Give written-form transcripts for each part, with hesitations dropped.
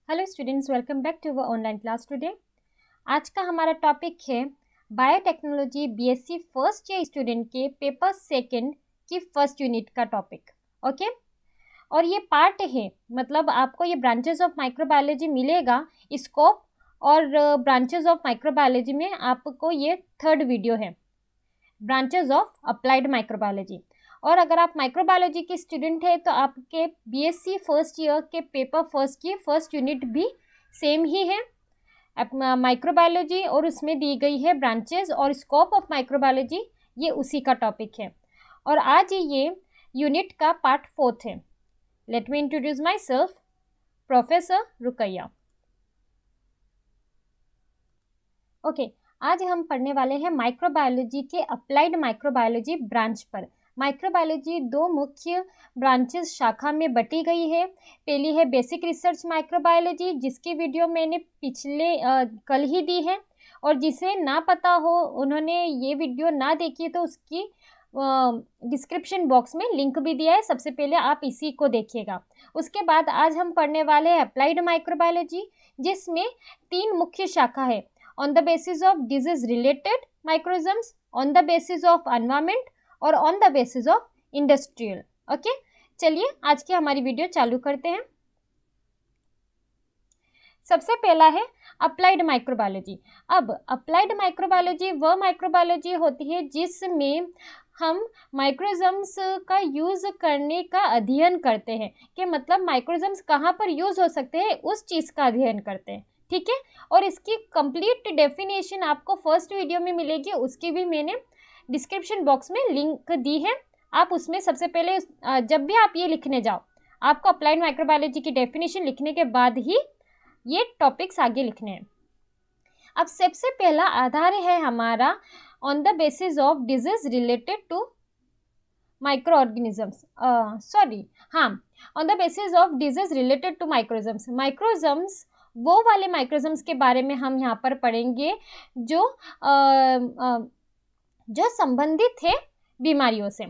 Hello students, welcome back to our online class today. आज का हमारा टॉपिक है biotechnology BSc first year student के पेपर सेकंड की फर्स्ट यूनिट का टॉपिक। ओके, और ये पार्ट है, मतलब आपको ये ब्रांचेस ऑफ माइक्रोबायोलॉजी मिलेगा, स्कोप और ब्रांचेस ऑफ माइक्रोबायोलॉजी में आपको ये थर्ड वीडियो है, ब्रांचेस ऑफ अप्लाइड माइक्रोबायोलॉजी। और अगर आप माइक्रोबायोलॉजी के स्टूडेंट हैं तो आपके बीएससी फर्स्ट ईयर के पेपर फर्स्ट की फर्स्ट यूनिट भी सेम ही है, माइक्रोबायोलॉजी, और उसमें दी गई है ब्रांचेस और स्कोप ऑफ माइक्रोबायोलॉजी, ये उसी का टॉपिक है। और आज ये यूनिट का पार्ट 4 है। Let me introduce myself, professor Rukaiya. Okay, आज हम पढ़ने वाले हैं माइक्रोबायोलॉजी के अप्लाइड माइक्रोबायोलॉजी ब्रांच पर। माइक्रोबायोलॉजी दो मुख्य ब्रांचेस शाखा में बटी गई है। पहली है बेसिक रिसर्च माइक्रोबायोलॉजी, जिसकी वीडियो मैंने पिछले कल ही दी है, और जिसे ना पता हो, उन्होंने ये वीडियो ना देखी तो उसकी डिस्क्रिप्शन बॉक्स में लिंक भी दिया है, सबसे पहले आप इसी को देखिएगा। उसके बाद आज हम पढ़ने वाले हैं अप्लाइड माइक्रोबायोलॉजी, जिसमें 3 मुख्य शाखा है। On the basis of disease related microorganisms, on the basis of environment और on the basis of industrial. Okay, चलिए आज की हमारी वीडियो चालू करते हैं। सबसे पहला है अप्लाइड माइक्रोबायोलॉजी। अब अप्लाइड माइक्रोबायोलॉजी वह माइक्रोबायोलॉजी होती है जिसमें हम माइक्रोजम्स का यूज़ करने का अध्ययन करते हैं, कि मतलब माइक्रोजम्स कहाँ पर यूज़ हो सकते हैं, उस चीज़ का अध्ययन करते हैं। ठीक है, और इसकी कंप्लीट डेफिनेशन आपको फर्स्ट वीडियो में मिलेगी, उसकी भी मैंने डिस्क्रिप्शन बॉक्स में लिंक दी है। आप उसमें सबसे पहले जब भी आप ये लिखने जाओ, आपको अप्लाइड माइक्रोबायोलॉजी की डेफिनेशन लिखने के बाद ही ये टॉपिक्स आगे लिखने हैं। अब सबसे पहला आधार है हमारा on the basis of disease related to microorganisms, on the basis of disease related to microorganisms. Microorganisms वो वाले माइक्रोजम्स के बारे में हम यहाँ पर पढ़ेंगे जो संबंधित है बीमारियों से।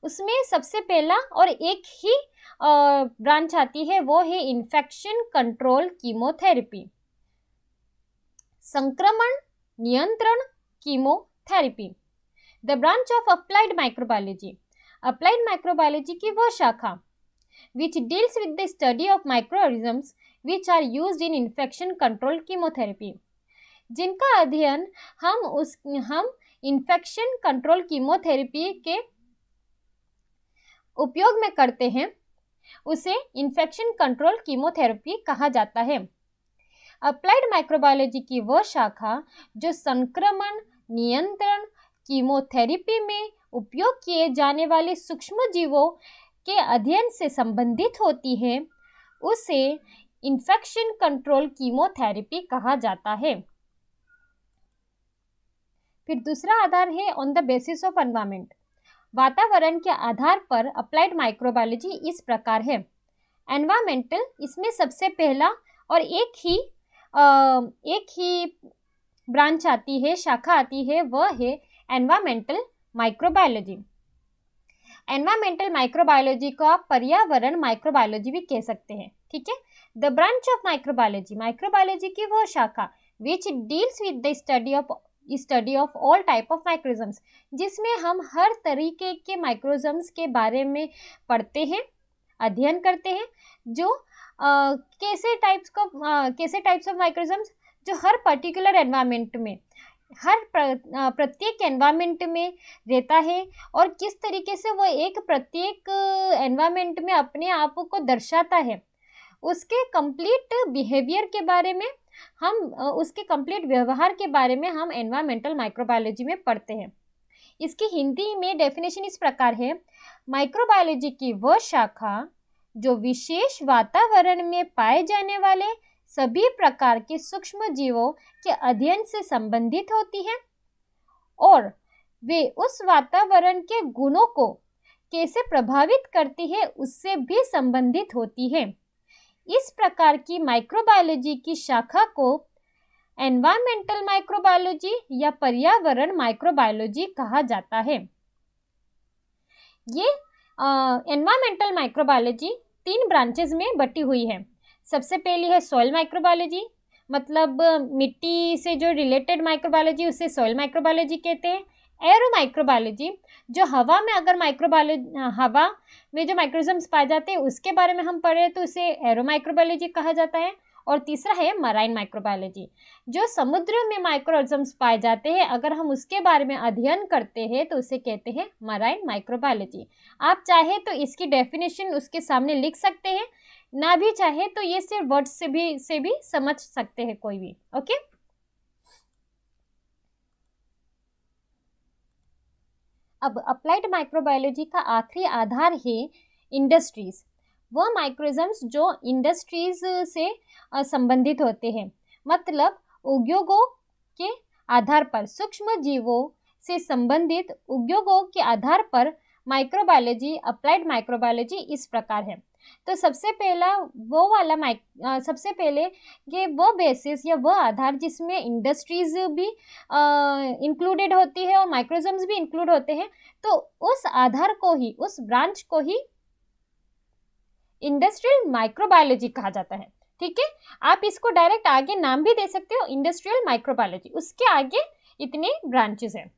उसमें सबसे पहला और एक ही ब्रांच आती है, वो है इन्फेक्शन कंट्रोल कीमोथेरेपी, संक्रमण नियंत्रण chemotherapy. The branch of applied microbiology, applied microbiology की वो शाखा which deals with the study of microorganisms which are used in infection control chemotherapy, जिनका अध्ययन हम इन्फेक्शन कंट्रोल कीमोथेरेपी के उपयोग में करते हैं, उसे इन्फेक्शन कंट्रोल कीमोथेरेपी कहा जाता है। अप्लाइड माइक्रोबायोलॉजी की वह शाखा जो संक्रमण नियंत्रण कीमोथेरेपी में उपयोग किए जाने वाले सूक्ष्म जीवों के अध्ययन से संबंधित होती है, उसे इन्फेक्शन कंट्रोल कीमोथेरेपी कहा जाता है। फिर दूसरा आधार है on the basis of environment. वातावरण के आधार पर अप्लाइड माइक्रोबायोलॉजी इस प्रकार है। एनवायरमेंटल, इसमें सबसे पहला और एक ही ब्रांच आती है, शाखा आती है, वह है एनवायरमेंटल माइक्रोबायोलॉजी। एनवायरमेंटल माइक्रोबायोलॉजी को आप पर्यावरण माइक्रोबायोलॉजी भी कह सकते हैं। ठीक है, the branch of microbiology, microbiology की वो शाखा which deals with the study of all type of microorganisms, जिसमें हम हर तरीके के माइक्रोजम्स के बारे में पढ़ते हैं, अध्ययन करते हैं, जो कैसे टाइप्स ऑफ माइक्रोजम्स जो हर पर्टिकुलर एनवायरनमेंट में, हर प्रत्येक एनवायरनमेंट में रहता है, और किस तरीके से वो एक प्रत्येक एनवायरनमेंट में अपने आप को दर्शाता है, उसके कंप्लीट बिहेवियर के बारे में हम, उसके कंप्लीट व्यवहार के बारे में हम एनवायरमेंटल माइक्रोबायोलॉजी में पढ़ते हैं। इसकी हिंदी में डेफिनेशन इस प्रकार है, माइक्रोबायोलॉजी की वह शाखा जो विशेष वातावरण में पाए जाने वाले सभी प्रकार के सूक्ष्म जीवों के अध्ययन से संबंधित होती है, और वे उस वातावरण के गुणों को कैसे प्रभावित करती है उससे भी संबंधित होती है। इस प्रकार की माइक्रोबायोलॉजी की शाखा को एनवायरमेंटल माइक्रोबायोलॉजी या पर्यावरण माइक्रोबायोलॉजी कहा जाता है। ये एनवायरमेंटल माइक्रोबायोलॉजी 3 ब्रांचेज में बटी हुई है। सबसे पहली है सॉइल माइक्रोबायोलॉजी, मतलब मिट्टी से जो रिलेटेड माइक्रोबायोलॉजी उसे सॉइल माइक्रोबायोलॉजी कहते हैं। एरो माइक्रोबायोलॉजी, जो हवा में अगर हवा में जो माइक्रोजम्स पाए जाते हैं उसके बारे में हम पढ़ रहे हैं तो उसे एरो माइक्रोबायोलॉजी कहा जाता है। और तीसरा है मराइन माइक्रोबायोलॉजी, जो समुद्र में माइक्रोऑर्गेनिज्म्स पाए जाते हैं अगर हम उसके बारे में अध्ययन करते हैं तो उसे कहते हैं मराइन माइक्रोबायोलॉजी। आप चाहे तो इसकी डेफिनेशन उसके सामने लिख सकते हैं, ना भी चाहे तो ये सिर्फ वर्ड्स से भी समझ सकते हैं कोई भी। ओके, अब अप्लाइड माइक्रोबायोलॉजी का आखिरी आधार है इंडस्ट्रीज, वह माइक्रोजम्स जो इंडस्ट्रीज से संबंधित होते हैं, मतलब उद्योगों के आधार पर, सूक्ष्म जीवों से संबंधित उद्योगों के आधार पर माइक्रोबायोलॉजी, अप्लाइड माइक्रोबायोलॉजी इस प्रकार है। तो सबसे पहला वो वाला सबसे पहले ये वो बेसिस या वो आधार जिसमें इंडस्ट्रीज भी इंक्लूडेड होती है और माइक्रोजम्स भी इंक्लूड होते हैं, तो उस आधार को ही, उस ब्रांच को ही इंडस्ट्रियल माइक्रोबायोलॉजी कहा जाता है। ठीक है, आप इसको डायरेक्ट आगे नाम भी दे सकते हो, इंडस्ट्रियल माइक्रोबायोलॉजी, उसके आगे इतने ब्रांचेस हैं।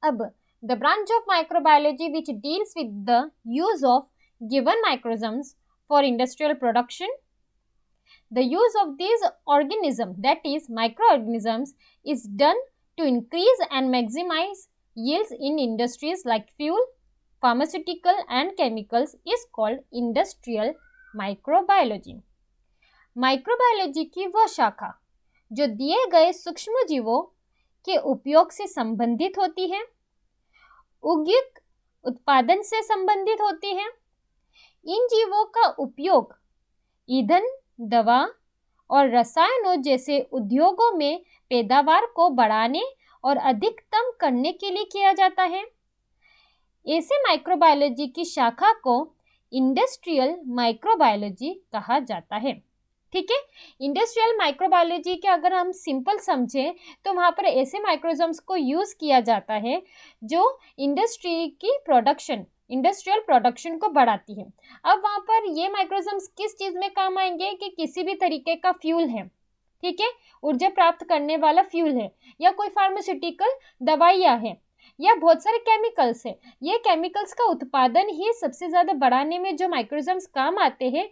अब the branch of microbiology which deals with the use of given microorganisms for industrial production. The use of these organisms, that is microorganisms, is done to increase and maximize yields in industries like fuel, pharmaceutical and chemicals is called industrial microbiology. Microbiology की वह शाखा जो दिए गए सूक्ष्म जीवों के उपयोग से संबंधित होती है, औद्योगिक उत्पादन से संबंधित होती है। इन जीवों का उपयोग ईंधन, दवा और रसायनों जैसे उद्योगों में पैदावार को बढ़ाने और अधिकतम करने के लिए किया जाता है। ऐसे माइक्रोबायोलॉजी की शाखा को इंडस्ट्रियल माइक्रोबायोलॉजी कहा जाता है। ठीक है, इंडस्ट्रियल माइक्रोबायोलॉजी के अगर हम सिंपल समझें तो वहाँ पर ऐसे माइक्रोजम्स को यूज़ किया जाता है जो इंडस्ट्री की प्रोडक्शन, इंडस्ट्रियल प्रोडक्शन को बढ़ाती है। अब वहाँ पर ये माइक्रोजम्स किस चीज़ में काम आएंगे कि किसी भी तरीके का फ्यूल है, ठीक है, ऊर्जा प्राप्त करने वाला फ्यूल है, या कोई फार्मास्यूटिकल दवाइयाँ हैं, या बहुत सारे केमिकल्स है। ये केमिकल्स का उत्पादन ही सबसे ज़्यादा बढ़ाने में जो माइक्रोजम्स काम आते हैं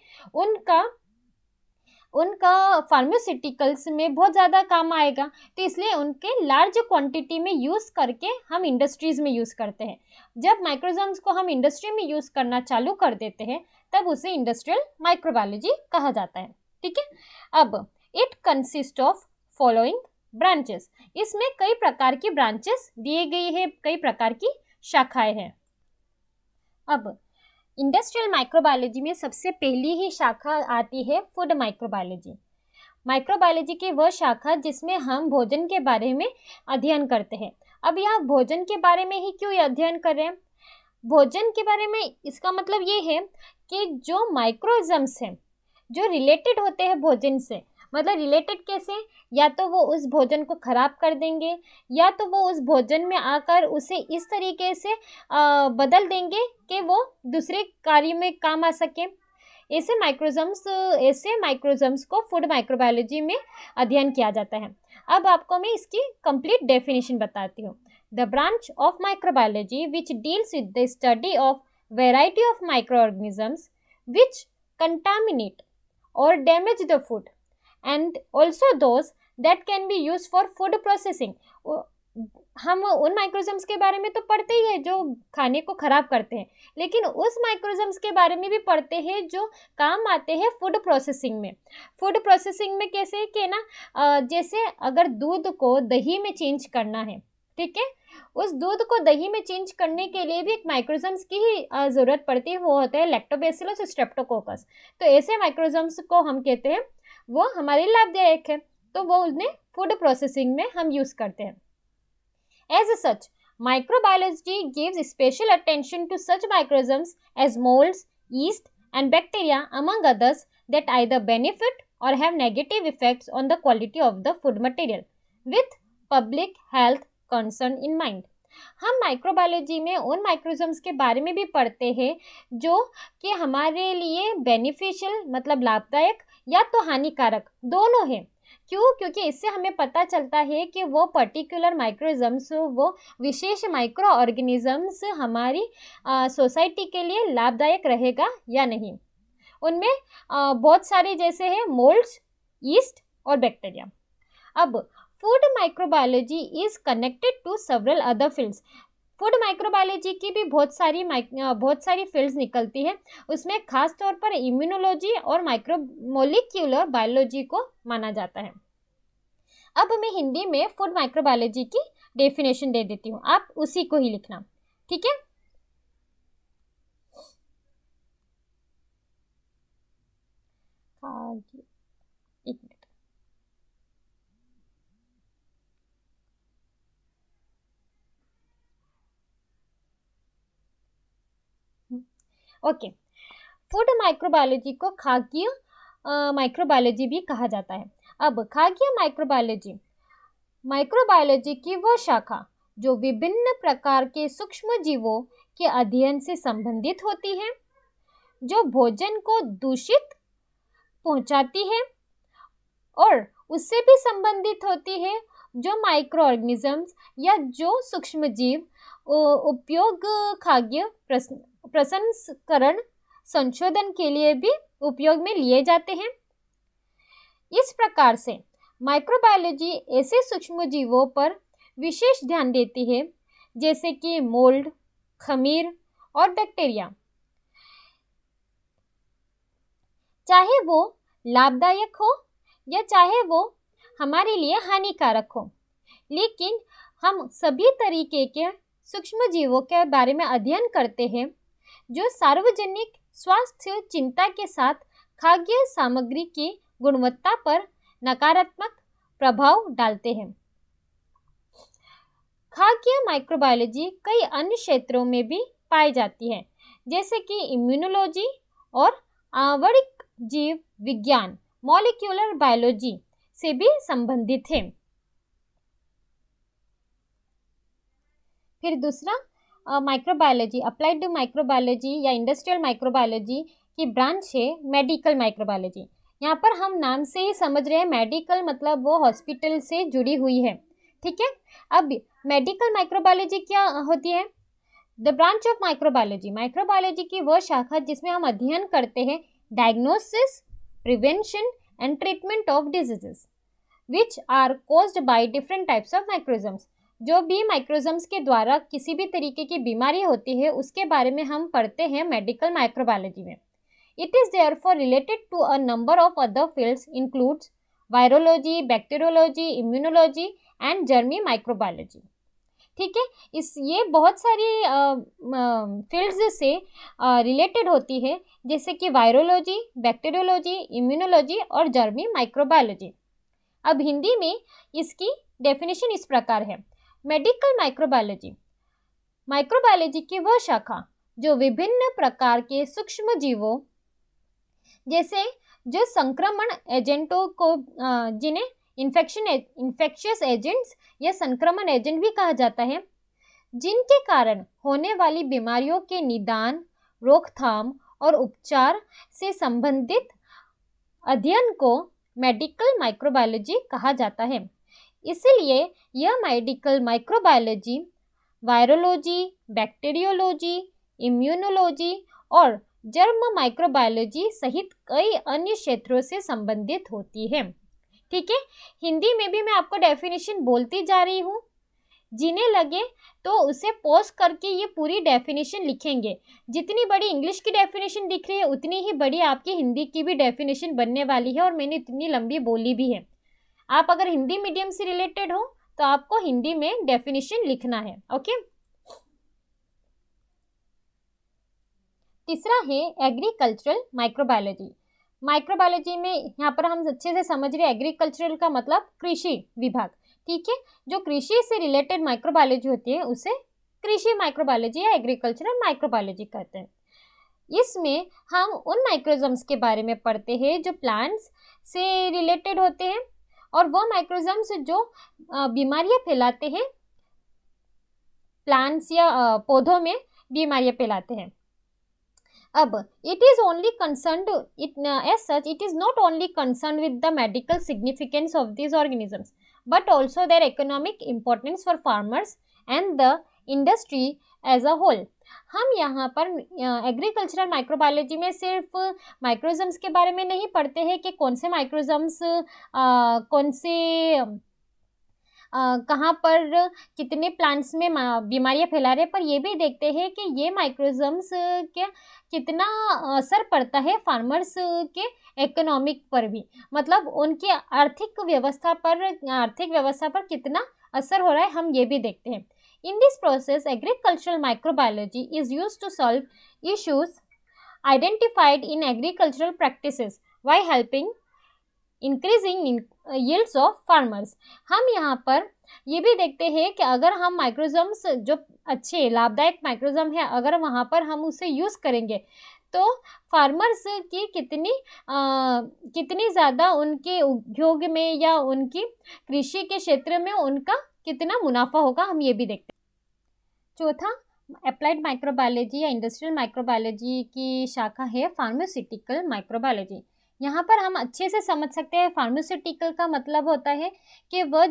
उनका फार्मास्यूटिकल्स में बहुत ज़्यादा काम आएगा, तो इसलिए उनके लार्ज क्वांटिटी में यूज़ करके हम इंडस्ट्रीज़ में यूज़ करते हैं। जब माइक्रोजम्स को हम इंडस्ट्री में यूज़ करना चालू कर देते हैं तब उसे इंडस्ट्रियल माइक्रोबायोलॉजी कहा जाता है। ठीक है, अब it consist of following branches, इसमें कई प्रकार की ब्रांचेस दिए गई है, कई प्रकार की शाखाएं हैं। अब इंडस्ट्रियल माइक्रोबायोलॉजी में सबसे पहली ही शाखा आती है फूड माइक्रोबायोलॉजी। माइक्रोबायोलॉजी की वह शाखा जिसमें हम भोजन के बारे में अध्ययन करते हैं। अब यहाँ भोजन के बारे में ही क्यों अध्ययन कर रहे हैं? भोजन के बारे में इसका मतलब ये है कि जो माइक्रोऑर्गेनिज्म्स हैं जो रिलेटेड होते हैं भोजन से, मतलब रिलेटेड कैसे, या तो वो उस भोजन को ख़राब कर देंगे या तो वो उस भोजन में आकर उसे इस तरीके से बदल देंगे कि वो दूसरे कार्य में काम आ सके। ऐसे माइक्रोजम्स को फूड माइक्रोबायोलॉजी में अध्ययन किया जाता है। अब आपको मैं इसकी कंप्लीट डेफिनेशन बताती हूँ। The branch of microbiology which deals with the study of variety of microorganisms which contaminate or damage the food and also those that can be used for food processing। हम उन माइक्रोजम्स के बारे में तो पढ़ते ही है जो खाने को ख़राब करते हैं, लेकिन उस माइक्रोजम्स के बारे में भी पढ़ते हैं जो काम आते हैं फूड प्रोसेसिंग में। फूड प्रोसेसिंग में कैसे कि ना, जैसे अगर दूध को दही में चेंज करना है, ठीक है, उस दूध को दही में चेंज करने के लिए भी एक माइक्रोजम्स की ही ज़रूरत पड़ती है, वो होता है लैक्टोबैसिलस स्ट्रेप्टोकोकस। तो ऐसे माइक्रोजम्स को हम कहते हैं वो हमारे लाभदायक है, तो वो उन्हें फूड प्रोसेसिंग में हम यूज़ करते हैं। As such microbiology gives special attention to such microorganisms as moulds, yeast and bacteria among others that either benefit or have negative effects on the quality of the food material with public health concern in mind. हम microbiology में उन माइक्रोजम्स के बारे में भी पढ़ते हैं जो कि हमारे लिए बेनिफिशियल मतलब लाभदायक या तो हानिकारक दोनों हैं। क्यों? क्योंकि इससे हमें पता चलता है कि वो पर्टिकुलर माइक्रोजम्स, वो विशेष माइक्रो ऑर्गेनिजम्स हमारी सोसाइटी के लिए लाभदायक रहेगा या नहीं। उनमें बहुत सारे जैसे हैं मोल्ड्स, यीस्ट और बैक्टीरिया। अब food microbiology is connected to several other fields. Food microbiology की भी बहुत सारी फील्ड्स निकलती है। उसमें खास तौर पर इम्यूनोलॉजी और माइक्रोमोलिक्यूलर बायोलॉजी को माना जाता है। अब मैं हिंदी में फूड माइक्रोबायोलॉजी की डेफिनेशन दे देती हूँ, आप उसी को ही लिखना, ठीक है। एक मिनट। ओके, फूड माइक्रोबायोलॉजी को खाद्य माइक्रोबायोलॉजी भी कहा जाता है। अब खाद्य माइक्रोबायोलॉजी की वो शाखा जो विभिन्न प्रकार के सूक्ष्म जीवों के अध्ययन से संबंधित होती है, जो भोजन को दूषित पहुंचाती है और उससे भी संबंधित होती है, जो माइक्रो ऑर्गेनिजम्स या जो सूक्ष्म जीव उपयोग खाद्य प्रसंस्करण संशोधन के लिए भी उपयोग में लिए जाते हैं। इस प्रकार से माइक्रोबायोलॉजी ऐसे सूक्ष्म जीवों पर विशेष ध्यान देती है जैसे कि मोल्ड, खमीर और बैक्टीरिया, चाहे वो लाभदायक हो या चाहे वो हमारे लिए हानिकारक हो। लेकिन हम सभी तरीके के सूक्ष्म जीवों के बारे में अध्ययन करते हैं जो सार्वजनिक स्वास्थ्य चिंता के साथ खाद्य सामग्री की गुणवत्ता पर नकारात्मक प्रभाव डालते हैं। खाद्य माइक्रोबायोलॉजी कई अन्य क्षेत्रों में भी पाई जाती है, जैसे कि इम्यूनोलॉजी और आणविक जीव विज्ञान मॉलिक्यूलर बायोलॉजी से भी संबंधित है। फिर दूसरा माइक्रोबायोलॉजी, अप्लाइड माइक्रोबायोलॉजी या इंडस्ट्रियल माइक्रोबायोलॉजी की ब्रांच है मेडिकल माइक्रोबायोलॉजी। यहाँ पर हम नाम से ही समझ रहे हैं, मेडिकल मतलब वो हॉस्पिटल से जुड़ी हुई है, ठीक है। अब मेडिकल माइक्रोबायोलॉजी क्या होती है? The branch of microbiology, microbiology की वह शाखा जिसमें हम अध्ययन करते हैं diagnosis, prevention and treatment of diseases which are caused by different types of microorganisms. जो भी माइक्रोजम्स के द्वारा किसी भी तरीके की बीमारी होती है उसके बारे में हम पढ़ते हैं मेडिकल माइक्रोबायोलॉजी में। It is therefore related to a number of other fields includes virology, bacteriology, immunology and germy microbiology, ठीक है। ये बहुत सारी फील्ड्स से रिलेटेड होती है, जैसे कि वायरोलॉजी, बैक्टीरियोलॉजी, इम्यूनोलॉजी और जर्मी माइक्रोबायोलॉजी। अब हिंदी में इसकी डेफिनेशन इस प्रकार है। मेडिकल माइक्रोबायोलॉजी, माइक्रोबायोलॉजी की वह शाखा जो विभिन्न प्रकार के सूक्ष्म जीवों जैसे जो संक्रमण एजेंटों को जिन्हें इन्फेक्शियस एजेंट्स या संक्रमण एजेंट भी कहा जाता है, जिनके कारण होने वाली बीमारियों के निदान, रोकथाम और उपचार से संबंधित अध्ययन को मेडिकल माइक्रोबायोलॉजी कहा जाता है। इसलिए यह medical microbiology virology, bacteriology, immunology और जर्म माइक्रोबायोलॉजी सहित कई अन्य क्षेत्रों से संबंधित होती है, ठीक है। हिंदी में भी मैं आपको डेफिनेशन बोलती जा रही हूँ, जिन्हें लगे तो उसे पॉज करके ये पूरी डेफिनेशन लिखेंगे। जितनी बड़ी इंग्लिश की डेफिनेशन दिख रही है उतनी ही बड़ी आपकी हिंदी की भी डेफिनेशन बनने वाली है, और मैंने इतनी लंबी बोली भी है। आप अगर हिंदी मीडियम से रिलेटेड हो तो आपको हिंदी में डेफिनेशन लिखना है, ओके। तीसरा है एग्रीकल्चरल माइक्रोबायोलॉजी। माइक्रोबायोलॉजी में यहाँ पर हम अच्छे से समझ रहे हैं, एग्रीकल्चरल का मतलब कृषि विभाग, ठीक है। जो कृषि से रिलेटेड माइक्रोबायोलॉजी होती है उसे कृषि माइक्रोबायोलॉजी या एग्रीकल्चरल माइक्रोबायोलॉजी कहते हैं। इसमें हम उन माइक्रोजम्स के बारे में पढ़ते हैं जो प्लांट्स से रिलेटेड होते हैं, और वह माइक्रोजम्स जो बीमारियां फैलाते हैं प्लांट्स या पौधों में बीमारियां फैलाते हैं। अब it is only concerned as such it is not only concerned with the medical significance of these organisms but also their economic importance for farmers and the industry as a whole। हम यहाँ पर agricultural microbiology में सिर्फ माइक्रोजम्स के बारे में नहीं पढ़ते हैं कि कौन से माइक्रोजम्स कौन से कहाँ पर कितने प्लांट्स में बीमारियां फैला रहे हैं, पर ये भी देखते हैं कि ये माइक्रोजम्स के कितना असर पड़ता है फार्मर्स के इकोनॉमिक पर भी, मतलब उनकी आर्थिक व्यवस्था पर कितना असर हो रहा है, हम ये भी देखते हैं। In this process agricultural microbiology is used to solve issues identified in agricultural practices while helping increasing yields of farmers. हम यहाँ पर ये भी देखते हैं कि अगर हम माइक्रोजम्स जो अच्छे लाभदायक माइक्रोजम है अगर वहाँ पर हम उसे यूज़ करेंगे तो फार्मर्स की कितनी ज़्यादा उनके उद्योग में या उनकी कृषि के क्षेत्र में उनका कितना मुनाफा होगा, हम ये भी देखते हैं। चौथा, अप्लाइड माइक्रोबायोलॉजी या इंडस्ट्रियल माइक्रोबायोलॉजी की शाखा है फार्मास्यूटिकल माइक्रोबायोलॉजी। यहाँ पर हम अच्छे से समझ सकते हैं फार्मास्यूटिकल का मतलब होता है कि वह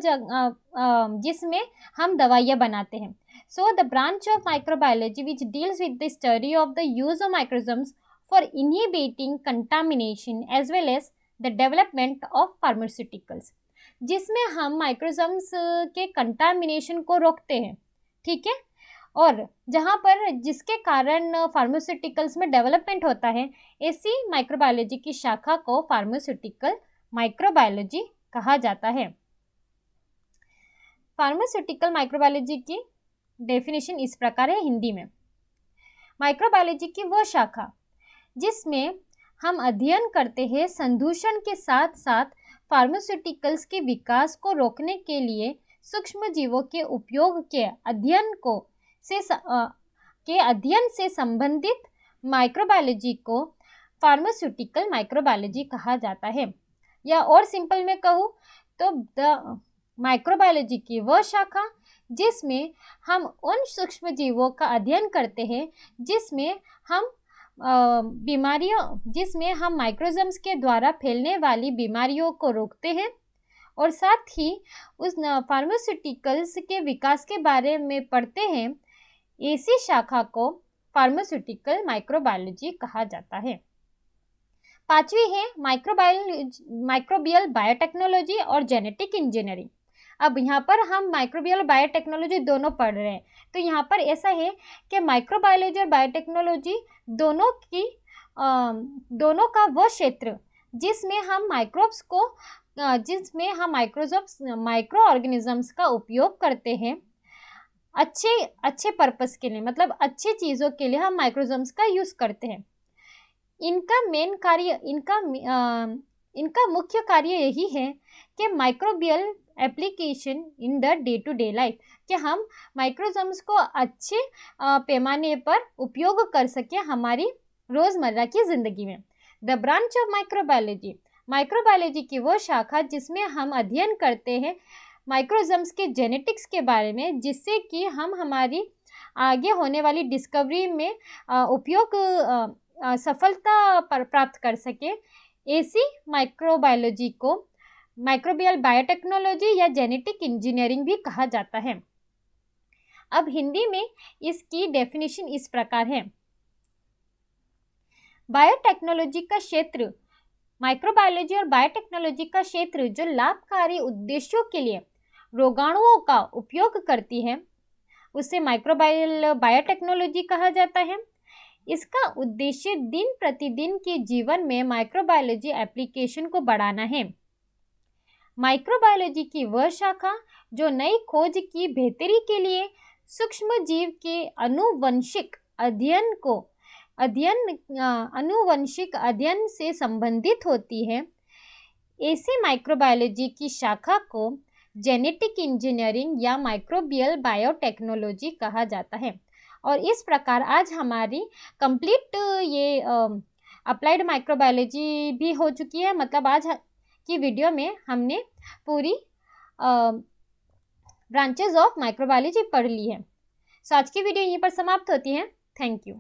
जिसमें हम दवाइयाँ बनाते हैं। So the branch of microbiology which deals with the study of the use of microorganisms for inhibiting contamination as well as the development of pharmaceuticals, जिसमें हम माइक्रोजम्स के कंटामिनेशन को रोकते हैं, ठीक है, और जहाँ पर जिसके कारण फार्मास्यूटिकल्स में डेवलपमेंट होता है, ऐसी माइक्रोबायोलॉजी की शाखा को फार्मास्यूटिकल माइक्रोबायोलॉजी कहा जाता है। फार्मास्यूटिकल माइक्रोबायोलॉजी की डेफिनेशन इस प्रकार है हिंदी में। माइक्रोबायोलॉजी की वह शाखा जिसमें हम अध्ययन करते हैं संदूषण के साथ साथ फार्मास्यूटिकल्स के विकास को रोकने के लिए सूक्ष्म जीवों के उपयोग के अध्ययन से संबंधित माइक्रोबायोलॉजी को फार्मास्यूटिकल माइक्रोबायोलॉजी कहा जाता है। या और सिंपल में कहूँ तो द माइक्रोबायोलॉजी की वह शाखा जिसमें हम उन सूक्ष्म जीवों का अध्ययन करते हैं जिसमें हम माइक्रोजम्स के द्वारा फैलने वाली बीमारियों को रोकते हैं और साथ ही उस फार्मास्यूटिकल्स के विकास के बारे में पढ़ते हैं। ऐसी शाखा को फार्मास्यूटिकल माइक्रोबायोलॉजी कहा जाता है। पांचवी है माइक्रोबियल बायोटेक्नोलॉजी और जेनेटिक इंजीनियरिंग। अब यहाँ पर हम माइक्रोबियल बायोटेक्नोलॉजी दोनों पढ़ रहे हैं, तो यहाँ पर ऐसा है कि माइक्रोबायोलॉजी और बायोटेक्नोलॉजी दोनों का वह क्षेत्र जिसमें हम माइक्रो ऑर्गेनिजम्स का उपयोग करते हैं अच्छे पर्पस के लिए, मतलब अच्छी चीज़ों के लिए हम माइक्रोजम्स का यूज़ करते हैं। इनका मुख्य कार्य यही है कि microbial application in the day to day life, कि हम माइक्रोजम्स को अच्छे पैमाने पर उपयोग कर सकें हमारी रोज़मर्रा की ज़िंदगी में। द ब्रांच ऑफ माइक्रोबायोलॉजी की वो शाखा जिसमें हम अध्ययन करते हैं माइक्रोजम्स के जेनेटिक्स के बारे में, जिससे कि हम हमारी आगे होने वाली डिस्कवरी में सफलता प्राप्त कर सके। ऐसी माइक्रोबायोलॉजी को माइक्रोबियल बायोटेक्नोलॉजी या जेनेटिक इंजीनियरिंग भी कहा जाता है। अब हिंदी में इसकी डेफिनेशन इस प्रकार है। बायोटेक्नोलॉजी का क्षेत्र, माइक्रोबायोलॉजी और बायोटेक्नोलॉजी का क्षेत्र जो लाभकारी उद्देश्यों के लिए रोगाणुओं का उपयोग करती है उसे माइक्रोबायल बायोटेक्नोलॉजी कहा जाता है। इसका उद्देश्य दिन प्रतिदिन के जीवन में माइक्रोबायोलॉजी एप्लीकेशन को बढ़ाना है। माइक्रोबायोलॉजी की वह शाखा जो नई खोज की बेहतरी के लिए सूक्ष्म जीव के आनुवंशिक अध्ययन से संबंधित होती है। ऐसी माइक्रोबायोलॉजी की शाखा को जेनेटिक इंजीनियरिंग या माइक्रोबियल बायोटेक्नोलॉजी कहा जाता है। और इस प्रकार आज हमारी कंप्लीट ये अप्लाइड माइक्रोबायोलॉजी भी हो चुकी है, मतलब आज की वीडियो में हमने पूरी ब्रांचेस ऑफ माइक्रोबायोलॉजी पढ़ ली है। सो आज की वीडियो यहीं पर समाप्त होती है। Thank you.